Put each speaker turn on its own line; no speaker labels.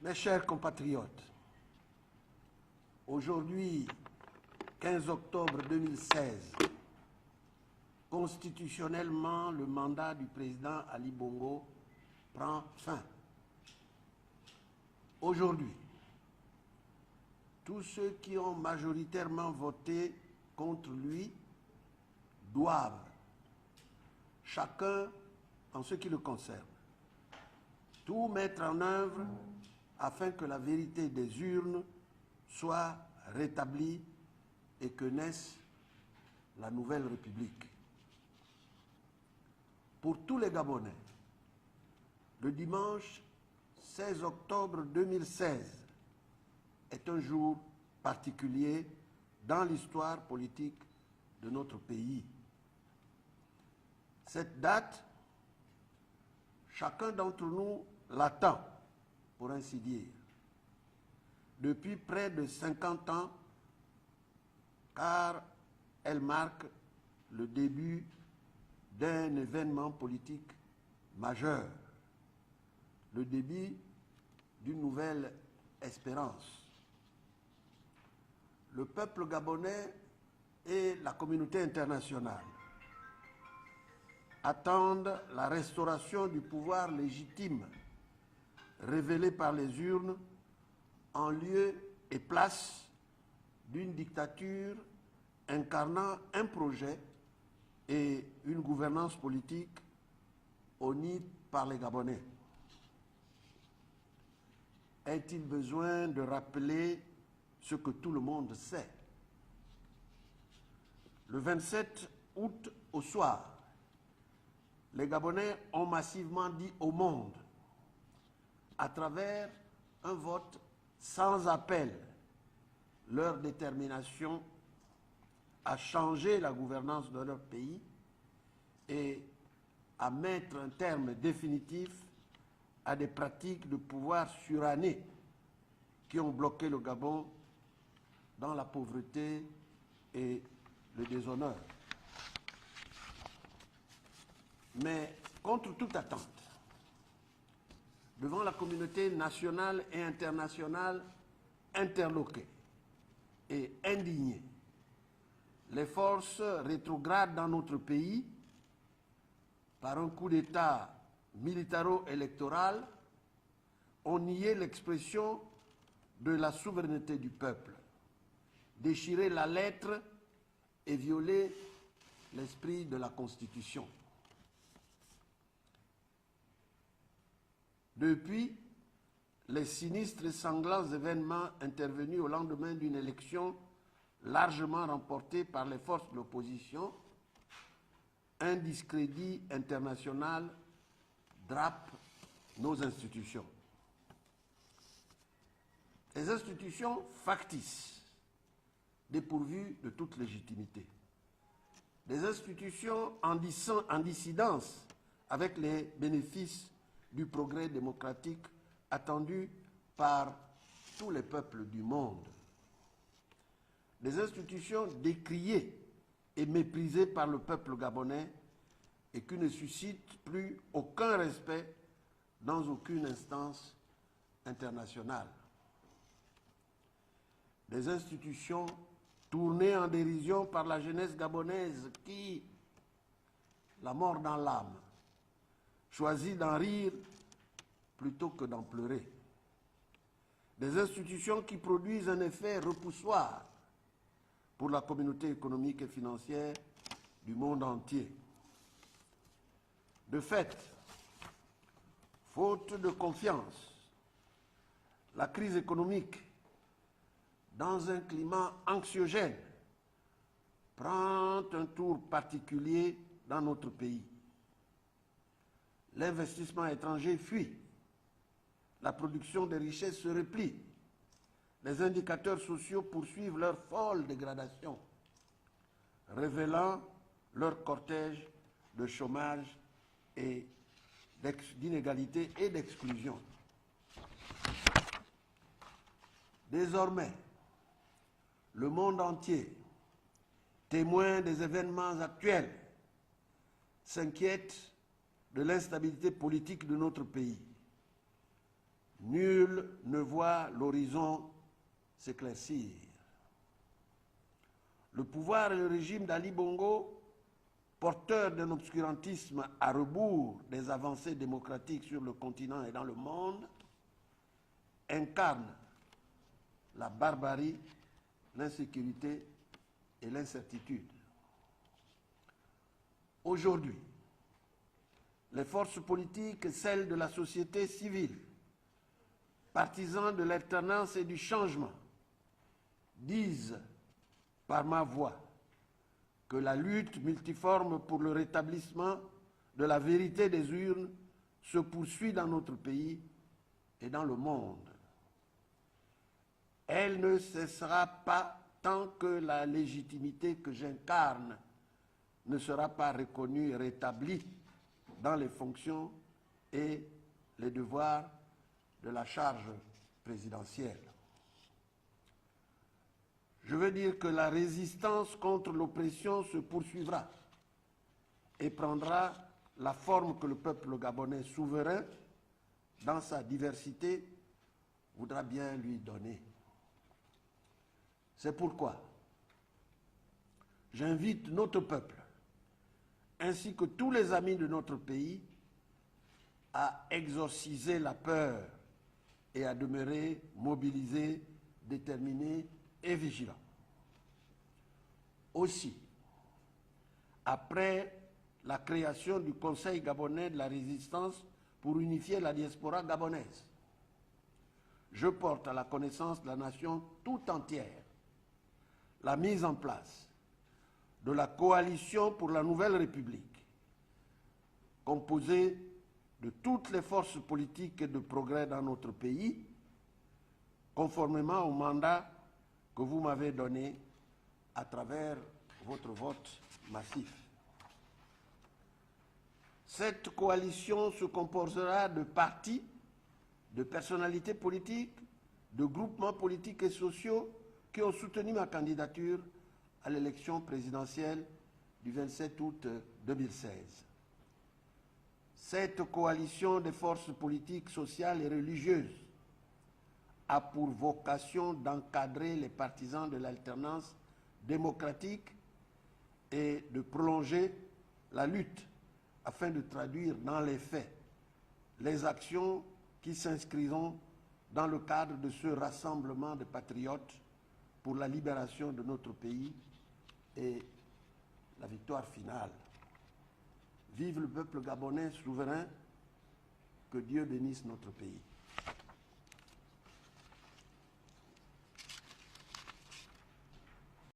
Mes chers compatriotes, aujourd'hui, 15 octobre 2016, constitutionnellement, le mandat du président Ali Bongo prend fin. Aujourd'hui, tous ceux qui ont majoritairement voté contre lui doivent, chacun en ce qui le concerne, tout mettre en œuvre afin que la vérité des urnes soit rétablie et que naisse la nouvelle République. Pour tous les Gabonais, le dimanche 16 octobre 2016 est un jour particulier dans l'histoire politique de notre pays. Cette date, chacun d'entre nous l'attend, pour ainsi dire, depuis près de 50 ans, car elle marque le début d'un événement politique majeur, le début d'une nouvelle espérance. Le peuple gabonais et la communauté internationale attendent la restauration du pouvoir légitime révélé par les urnes en lieu et place d'une dictature incarnant un projet et une gouvernance politique honnie par les Gabonais. Est-il besoin de rappeler ce que tout le monde sait? Le 27 août au soir, les Gabonais ont massivement dit au monde, à travers un vote sans appel, leur détermination à changer la gouvernance de leur pays et à mettre un terme définitif à des pratiques de pouvoir suranné qui ont bloqué le Gabon dans la pauvreté et le déshonneur. Mais contre toute attente, devant la communauté nationale et internationale interloquée et indignée, les forces rétrogrades dans notre pays, par un coup d'État militaro-électoral, ont nié l'expression de la souveraineté du peuple, déchiré la lettre et violé l'esprit de la Constitution. Depuis, les sinistres et sanglants événements intervenus au lendemain d'une élection largement remportée par les forces de l'opposition, un discrédit international drape nos institutions. Les institutions factices, dépourvues de toute légitimité. Des institutions en dissidence avec les bénéfices du progrès démocratique attendu par tous les peuples du monde. Des institutions décriées et méprisées par le peuple gabonais et qui ne suscitent plus aucun respect dans aucune instance internationale. Des institutions tournées en dérision par la jeunesse gabonaise qui, la mort dans l'âme, choisit d'en rire plutôt que d'en pleurer. Des institutions qui produisent un effet repoussoir pour la communauté économique et financière du monde entier. De fait, faute de confiance, la crise économique, dans un climat anxiogène, prend un tour particulier dans notre pays. L'investissement étranger fuit, la production des richesses se replie, les indicateurs sociaux poursuivent leur folle dégradation, révélant leur cortège de chômage et d'inégalité et d'exclusion. Désormais, le monde entier, témoin des événements actuels, s'inquiète de l'instabilité politique de notre pays. nul ne voit l'horizon s'éclaircir. Le pouvoir et le régime d'Ali Bongo, porteurs d'un obscurantisme à rebours des avancées démocratiques sur le continent et dans le monde, incarnent la barbarie, l'insécurité et l'incertitude. Aujourd'hui, les forces politiques et celles de la société civile, partisans de l'alternance et du changement, disent par ma voix que la lutte multiforme pour le rétablissement de la vérité des urnes se poursuit dans notre pays et dans le monde. Elle ne cessera pas tant que la légitimité que j'incarne ne sera pas reconnue et rétablie dans les fonctions et les devoirs de la charge présidentielle. Je veux dire que la résistance contre l'oppression se poursuivra et prendra la forme que le peuple gabonais souverain, dans sa diversité, voudra bien lui donner. C'est pourquoi j'invite notre peuple, ainsi que tous les amis de notre pays, à exorciser la peur et à demeurer mobilisés, déterminés et vigilants. Aussi, après la création du Conseil gabonais de la résistance pour unifier la diaspora gabonaise, je porte à la connaissance de la nation tout entière la mise en place de la coalition pour la nouvelle République, composée de toutes les forces politiques et de progrès dans notre pays, conformément au mandat que vous m'avez donné à travers votre vote massif. Cette coalition se composera de partis, de personnalités politiques, de groupements politiques et sociaux qui ont soutenu ma candidature à l'élection présidentielle du 27 août 2016. Cette coalition des forces politiques, sociales et religieuses a pour vocation d'encadrer les partisans de l'alternance démocratique et de prolonger la lutte afin de traduire dans les faits les actions qui s'inscriront dans le cadre de ce rassemblement de patriotes pour la libération de notre pays et la victoire finale. Vive le peuple gabonais souverain, que Dieu bénisse notre pays.